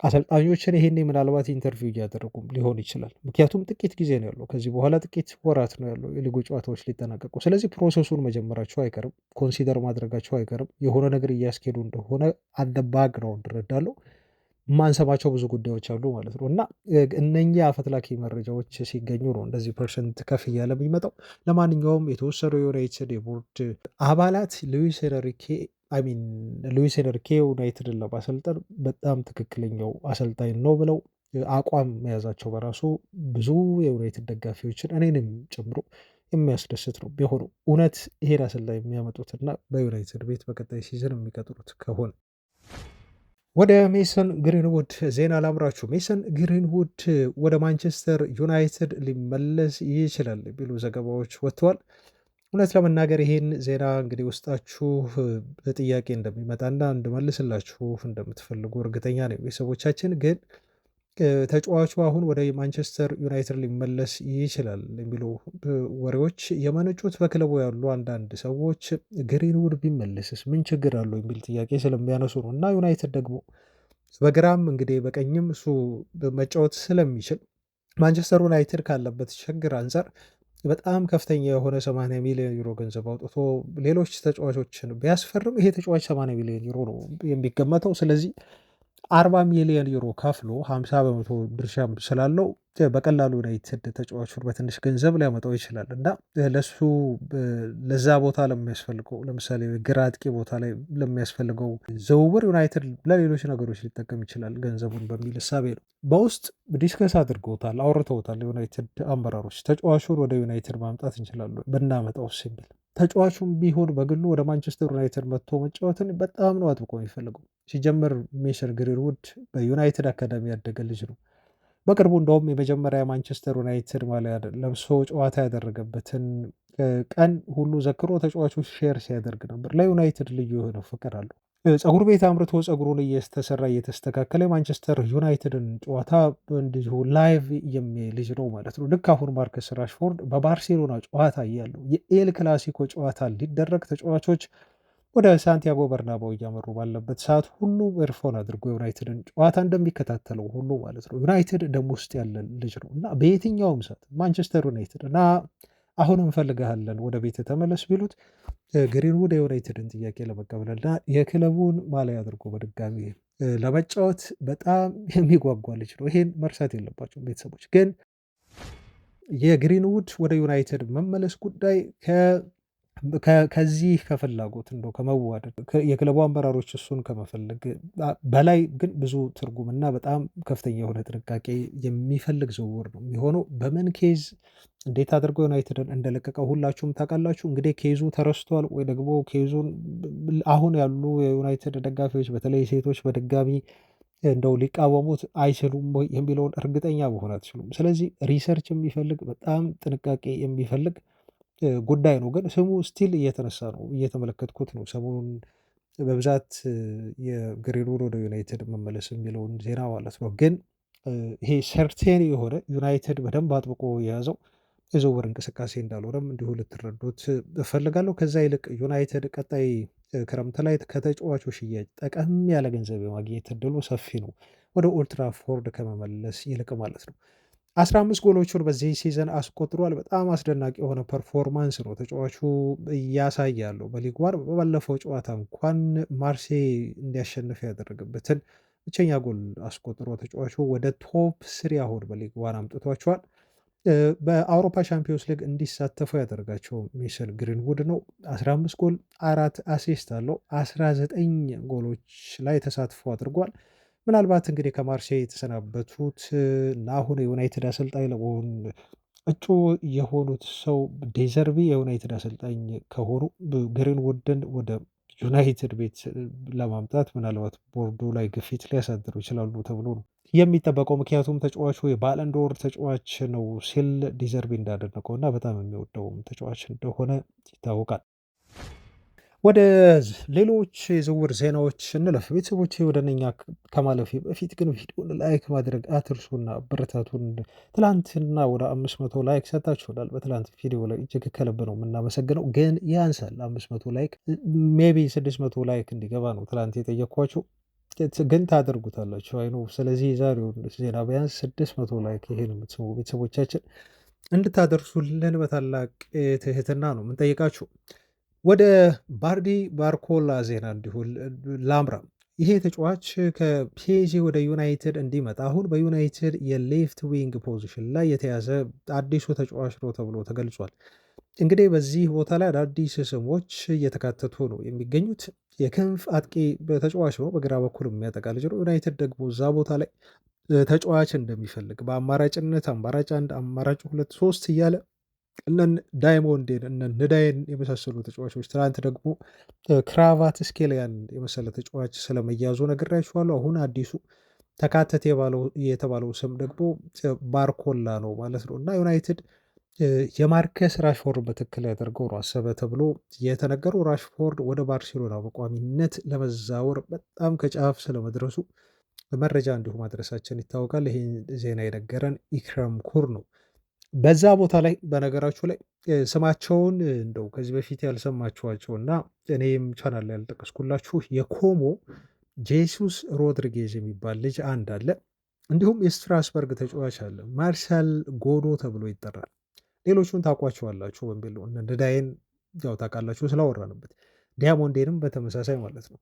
Speaker 1: አሰልጣኞችን ይሄኔ ምናልባት ኢንተርቪው እያደረጉም ሊሆን ይችላል። ምክንያቱም ጥቂት ጊዜ ነው ያለው፣ ከዚህ በኋላ ጥቂት ወራት ነው ያለው የሊጉ ጨዋታዎች ሊጠናቀቁ። ስለዚህ ፕሮሰሱን መጀመራቸው አይቀርም፣ ኮንሲደር ማድረጋቸው አይቀርም። የሆነ ነገር እያስኬዱ እንደሆነ አንደ ባክግራውንድ እረዳለሁ። ማንሰማቸው ብዙ ጉዳዮች አሉ ማለት ነው። እና እነኚህ አፈትላኪ መረጃዎች ሲገኙ ነው እንደዚህ ፐርሰንት ከፍ እያለ የሚመጣው። ለማንኛውም የተወሰኑ የዩናይትድ የቦርድ አባላት ሉዊስ ኤንሪኬ ዩናይትድን ለማሰልጠን በጣም ትክክለኛው አሰልጣኝ ነው ብለው አቋም መያዛቸው በራሱ ብዙ የዩናይትድ ደጋፊዎችን እኔንም ጨምሮ የሚያስደስት ነው። ቢሆኑ እውነት ይሄን አሰልጣኝ የሚያመጡትና በዩናይትድ ቤት በቀጣይ ሲዝን የሚቀጥሩት ከሆነ ወደ ሜሰን ግሪንውድ ዜና ላምራችሁ። ሜሰን ግሪንውድ ወደ ማንቸስተር ዩናይትድ ሊመለስ ይችላል የሚሉ ዘገባዎች ወጥተዋል። እውነት ለመናገር ይሄን ዜና እንግዲህ ውስጣችሁ ጥያቄ እንደሚመጣና እንድመልስላችሁ እንደምትፈልጉ እርግጠኛ ነው። ቤተሰቦቻችን ግን ተጫዋቹ አሁን ወደ ማንቸስተር ዩናይትድ ሊመለስ ይችላል የሚሉ ወሬዎች የመነጩት በክለቡ ያሉ አንዳንድ ሰዎች ግሪንውድ ቢመለስስ ምን ችግር አለው የሚል ጥያቄ ስለሚያነሱ ነው። እና ዩናይትድ ደግሞ በግራም እንግዲህ በቀኝም እሱ መጫወት ስለሚችል ማንቸስተር ዩናይትድ ካለበት ችግር አንጻር በጣም ከፍተኛ የሆነ 80 ሚሊዮን ዩሮ ገንዘብ አውጥቶ ሌሎች ተጫዋቾችን ቢያስፈርም ይሄ ተጫዋች 80 ሚሊዮን ዩሮ ነው የሚገመተው። ስለዚህ 40 ሚሊዮን ዩሮ ከፍሎ 50 በመቶ ድርሻ ስላለው በቀላሉ ዩናይትድ ተጫዋቹን በትንሽ ገንዘብ ሊያመጣው ይችላል እና ለሱ ለዛ ቦታ ለሚያስፈልገው ለምሳሌ ግራ አጥቂ ቦታ ላይ ለሚያስፈልገው ዝውውር ዩናይትድ ለሌሎች ነገሮች ሊጠቀም ይችላል ገንዘቡን በሚል እሳቤ ነው። በውስጥ ዲስከስ አድርገውታል፣ አውርተውታል ዩናይትድ አመራሮች ተጫዋቹን ወደ ዩናይትድ ማምጣት እንችላለን ብናመጣው ሲል ተጫዋቹም ቢሆን በግሉ ወደ ማንቸስተር ዩናይትድ መጥቶ መጫወትን በጣም ነው አጥብቆ የሚፈልገው። ሲጀመር ሜሰን ግሪንውድ በዩናይትድ አካዳሚ ያደገ ልጅ ነው። በቅርቡ እንደውም የመጀመሪያ ማንቸስተር ዩናይትድ ማሊያ ለብሶ ጨዋታ ያደረገበትን ቀን ሁሉ ዘክሮ ተጫዋቾች ሼር ሲያደርግ ነበር። ለዩናይትድ ልዩ የሆነ ፍቅር አለው። ፀጉር ቤት አምርቶ ፀጉሩን እየተሰራ እየተስተካከለ የማንቸስተር ዩናይትድን ጨዋታ እንዲሁ ላይቭ የሚያይ ልጅ ነው ማለት ነው። ልክ አሁን ማርከስ ራሽፎርድ በባርሴሎና ጨዋታ እያለው የኤል ክላሲኮ ጨዋታ ሊደረግ ተጫዋቾች ወደ ሳንቲያጎ በርናባው እያመሩ ባለበት ሰዓት ሁሉ ኤርፎን አድርጎ ዩናይትድን ጨዋታ እንደሚከታተለው ሁሉ ማለት ነው። ዩናይትድ ደም ውስጥ ያለ ልጅ ነው እና በየትኛውም ሰዓት ማንቸስተር ዩናይትድ እና አሁን እንፈልግሃለን ወደ ቤት ተመለስ ቢሉት ግሪንውድ የዩናይትድን ጥያቄ ለመቀበልና የክለቡን ማሊያ አድርጎ በድጋሚ ለመጫወት በጣም የሚጓጓ ልጅ ነው። ይሄን መርሳት የለባቸው ቤተሰቦች። ግን የግሪንውድ ወደ ዩናይትድ መመለስ ጉዳይ ከዚህ ከፍላጎት እንደው ከመዋደድ የክለቡ አመራሮች እሱን ከመፈለግ በላይ ግን ብዙ ትርጉምና በጣም ከፍተኛ የሆነ ጥንቃቄ የሚፈልግ ዝውውር ነው የሚሆነው። በምን ኬዝ እንዴት አድርጎ ዩናይትድን እንደለቀቀው ሁላችሁም ታውቃላችሁ። እንግዲህ ኬዙ ተረስቷል ወይ ደግሞ ኬዙን አሁን ያሉ የዩናይትድ ደጋፊዎች በተለይ ሴቶች በድጋሚ እንደው ሊቃወሙት አይችሉም ወይ የሚለውን እርግጠኛ መሆን አትችሉም። ስለዚህ ሪሰርች የሚፈልግ በጣም ጥንቃቄ የሚፈልግ ጉዳይ ነው። ግን ስሙ ስቲል እየተነሳ ነው፣ እየተመለከትኩት ነው ሰሞኑን በብዛት የግሪንውድ ወደ ዩናይትድ መመለስ የሚለውን ዜና ማለት ነው። ግን ይሄ ሰርቴን የሆነ ዩናይትድ በደንብ አጥብቆ የያዘው የዝውውር እንቅስቃሴ እንዳልሆነም እንዲሁ ልትረዱት እፈልጋለሁ። ከዛ ይልቅ ዩናይትድ ቀጣይ ክረምት ላይ ከተጫዋቹ ሽያጭ ጠቀም ያለ ገንዘብ የማግኘት እድሉ ሰፊ ነው፣ ወደ ኦልትራፎርድ ከመመለስ ይልቅ ማለት ነው። 15 ጎሎቹን በዚህ ሲዘን አስቆጥሯል። በጣም አስደናቂ የሆነ ፐርፎርማንስ ነው ተጫዋቹ እያሳየ ያለው። በሊግ ዋን በባለፈው ጨዋታ እንኳን ማርሴ እንዲያሸንፍ ያደረገበትን ብቸኛ ጎል አስቆጥሮ ተጫዋቹ ወደ ቶፕ ስሪ አሁን በሊግ ዋን አምጥቷቸዋል። በአውሮፓ ሻምፒዮንስ ሊግ እንዲሳተፉ ያደረጋቸው ሚሸል ግሪንውድ ነው። 15 ጎል 4 አሲስት አለው። 19 ጎሎች ላይ ተሳትፎ አድርጓል። ምናልባት እንግዲህ ከማርሴይ የተሰናበቱት እና አሁን የዩናይትድ አሰልጣኝ ለመሆን እጩ የሆኑት ሰው ዴዘርቢ የዩናይትድ አሰልጣኝ ከሆኑ ግሪንውድን ወደ ዩናይትድ ቤት ለማምጣት ምናልባት ቦርዱ ላይ ግፊት ሊያሳድሩ ይችላሉ ተብሎ ነው የሚጠበቀው። ምክንያቱም ተጫዋቹ የባለንዶር ተጫዋች ነው ሲል ዲዘርቢ እንዳደነቀው እና በጣም የሚወደውም ተጫዋች እንደሆነ ይታወቃል። ወደ ሌሎች የዝውውር ዜናዎች እንለፍ። ቤተሰቦች ወደ እነኛ ከማለፊ በፊት ግን ቪዲዮን ላይክ ማድረግ አትርሱና አበረታቱን። ትላንትና ወደ 500 ላይክ ሰጥታችሁናል። በትላንት ቪዲዮ ላይ እጅግ ከልብ ነው የምናመሰግነው። ግን ያንሳል 500 ላይክ ሜቢ 600 ላይክ እንዲገባ ነው ትላንት የጠየኳችሁ፣ ግን ታደርጉታላችሁ አይኑ። ስለዚህ የዛሬውን ዜና ቢያንስ 600 ላይክ ይሄን የምትሰሙ ቤተሰቦቻችን እንድታደርሱልን በታላቅ ትህትና ነው የምንጠይቃችሁ። ወደ ባርዲ ባርኮላ ዜና እንዲሁ ላምራ። ይሄ ተጫዋች ከፒኤስጂ ወደ ዩናይትድ እንዲመጣ አሁን በዩናይትድ የሌፍት ዊንግ ፖዚሽን ላይ የተያዘ አዲሱ ተጫዋች ነው ተብሎ ተገልጿል። እንግዲህ በዚህ ቦታ ላይ አዳዲስ ስሞች እየተካተቱ ነው የሚገኙት። የክንፍ አጥቂ ተጫዋች ነው፣ በግራ በኩል የሚያጠቃ ልጅ ነው። ዩናይትድ ደግሞ እዛ ቦታ ላይ ተጫዋች እንደሚፈልግ በአማራጭነት አማራጭ 1 አማራጭ 2 3 እያለ እነ ዳይሞንዴን እነ ንዳይን የመሳሰሉ ተጫዋቾች፣ ትናንት ደግሞ ክራቫት ስኬሊያን የመሰለ ተጫዋች ስለመያዙ ነግሬያችኋለሁ። አሁን አዲሱ ተካተተ የተባለው ስም ደግሞ ባርኮላ ነው ማለት ነው። እና ዩናይትድ የማርከስ ራሽፎርድ በትክክል ያደርገው ነው አሰበ ተብሎ የተነገረው። ራሽፎርድ ወደ ባርሴሎና በቋሚነት ለመዛወር በጣም ከጫፍ ስለመድረሱ መረጃ እንዲሁ ማድረሳችን ይታወቃል። ይህን ዜና የነገረን ኢክረም ኩር ነው። በዛ ቦታ ላይ በነገራችሁ ላይ ስማቸውን እንደው ከዚህ በፊት ያልሰማችኋቸው እና እኔም ቻናል ላይ ያልጠቀስኩላችሁ የኮሞ ጄሱስ ሮድሪጌዝ የሚባል ልጅ አንድ አለ። እንዲሁም የስትራስበርግ ተጫዋች አለ፣ ማርሻል ጎዶ ተብሎ ይጠራል። ሌሎቹን ታውቋቸዋላችሁ በሚል ነው። እነ ንዳይን ያው ታውቃላችሁ ስላወራንበት፣ ዲያሞንዴንም በተመሳሳይ ማለት ነው።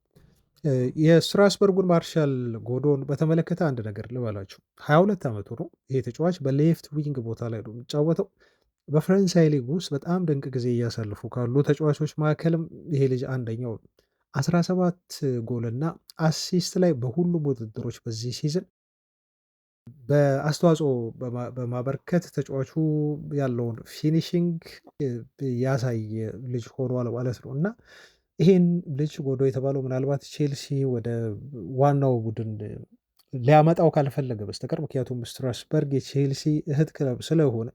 Speaker 1: የስትራስበርጉን ማርሻል ጎዶን በተመለከተ አንድ ነገር ልበላችሁ። 22 ዓመቱ ነው ይሄ ተጫዋች። በሌፍት ዊንግ ቦታ ላይ ነው የሚጫወተው። በፈረንሳይ ሊግ ውስጥ በጣም ድንቅ ጊዜ እያሳልፉ ካሉ ተጫዋቾች መካከልም ይሄ ልጅ አንደኛው ነው። 17 ጎል እና አሲስት ላይ በሁሉም ውድድሮች በዚህ ሲዝን በአስተዋጽኦ በማበርከት ተጫዋቹ ያለውን ፊኒሽንግ ያሳየ ልጅ ሆኗል ማለት ነው። እና ይሄን ልጅ ጎዶ የተባለው ምናልባት ቼልሲ ወደ ዋናው ቡድን ሊያመጣው ካልፈለገ በስተቀር፣ ምክንያቱም ስትራስበርግ የቼልሲ እህት ክለብ ስለሆነ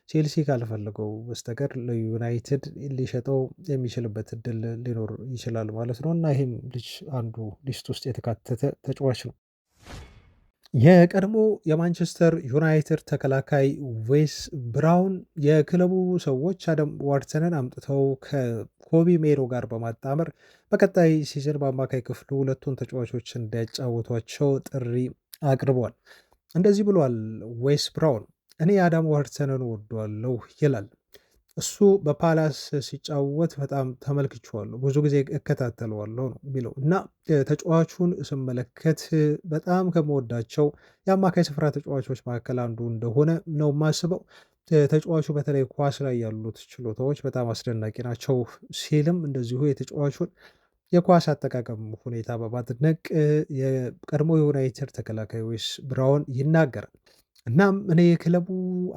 Speaker 1: ቼልሲ ካልፈለገው በስተቀር ለዩናይትድ ሊሸጠው የሚችልበት እድል ሊኖር ይችላል ማለት ነው። እና ይህም ልጅ አንዱ ሊስት ውስጥ የተካተተ ተጫዋች ነው። የቀድሞ የማንቸስተር ዩናይትድ ተከላካይ ዌስ ብራውን የክለቡ ሰዎች አደም ዋርተንን አምጥተው ከኮቢ ሜሮ ጋር በማጣመር በቀጣይ ሲዝን በአማካይ ክፍሉ ሁለቱን ተጫዋቾች እንዲያጫወቷቸው ጥሪ አቅርቧል። እንደዚህ ብሏል ዌስ ብራውን፣ እኔ አዳም ዋርተንን ወዷለሁ ይላል። እሱ በፓላስ ሲጫወት በጣም ተመልክቼዋለሁ፣ ብዙ ጊዜ እከታተለዋለሁ ነው የሚለው። እና ተጫዋቹን ስመለከት በጣም ከምወዳቸው የአማካይ ስፍራ ተጫዋቾች መካከል አንዱ እንደሆነ ነው የማስበው። ተጫዋቹ በተለይ ኳስ ላይ ያሉት ችሎታዎች በጣም አስደናቂ ናቸው ሲልም እንደዚሁ የተጫዋቹን የኳስ አጠቃቀም ሁኔታ በማድነቅ የቀድሞ የዩናይትድ ተከላካይ ዌስ ብራውን ይናገራል። እናም እኔ የክለቡ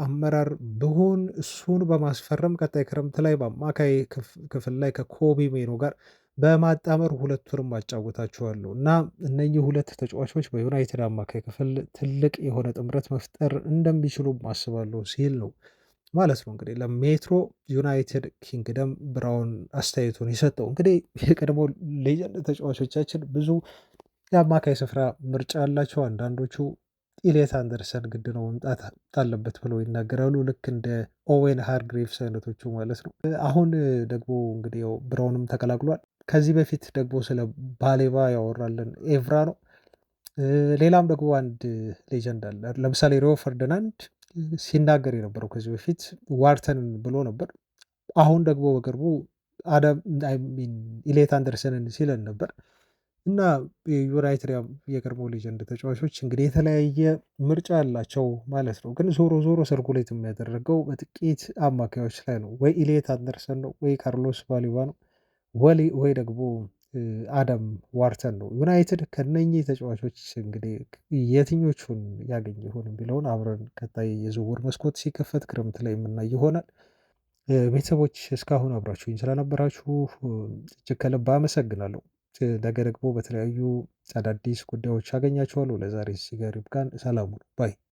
Speaker 1: አመራር ብሆን እሱን በማስፈረም ቀጣይ ክረምት ላይ በአማካይ ክፍል ላይ ከኮቢ ሜኖ ጋር በማጣመር ሁለቱንም አጫውታቸዋለሁ እና እነኚህ ሁለት ተጫዋቾች በዩናይትድ አማካይ ክፍል ትልቅ የሆነ ጥምረት መፍጠር እንደሚችሉም አስባለሁ ሲል ነው ማለት ነው። እንግዲህ ለሜትሮ ዩናይትድ ኪንግደም ብራውን አስተያየቱን የሰጠው እንግዲህ የቀድሞ ሌጀንድ ተጫዋቾቻችን ብዙ የአማካይ ስፍራ ምርጫ ያላቸው አንዳንዶቹ ኢሌት አንደርሰን ግድ ነው መምጣት አለበት ብለው ይናገራሉ። ልክ እንደ ኦዌን ሃርግሬቭስ አይነቶቹ ማለት ነው። አሁን ደግሞ እንግዲህ ያው ብራውንም ተቀላቅሏል። ከዚህ በፊት ደግሞ ስለ ባሌባ ያወራልን ኤቭራ ነው። ሌላም ደግሞ አንድ ሌጀንድ አለ። ለምሳሌ ሪዮ ፈርዲናንድ ሲናገር የነበረው ከዚህ በፊት ዋርተንን ብሎ ነበር። አሁን ደግሞ በቅርቡ አዳም አይ ሚን ኢሌት አንደርሰንን ሲለን ነበር። እና የዩናይትድ የቀድሞ ሌጀንድ ተጫዋቾች እንግዲህ የተለያየ ምርጫ አላቸው ማለት ነው። ግን ዞሮ ዞሮ ሰርኩሌት የሚያደርገው በጥቂት አማካዮች ላይ ነው። ወይ ኢሌት አንደርሰን ነው፣ ወይ ካርሎስ ባሊባ ነው፣ ወይ ደግሞ አዳም ዋርተን ነው። ዩናይትድ ከነኚህ ተጫዋቾች እንግዲህ የትኞቹን ያገኘ ይሆን የሚለውን አብረን ቀጣይ የዝውውር መስኮት ሲከፈት ክረምት ላይ የምናይ ይሆናል። ቤተሰቦች እስካሁን አብራችሁኝ ስለነበራችሁ እጅግ ከልብ አመሰግናለሁ። ነገ ደግሞ በተለያዩ አዳዲስ ጉዳዮች አገኛችኋለሁ። ለዛሬ እዚህ ጋር ይብቃን። ሰላም ሁኑ ባይ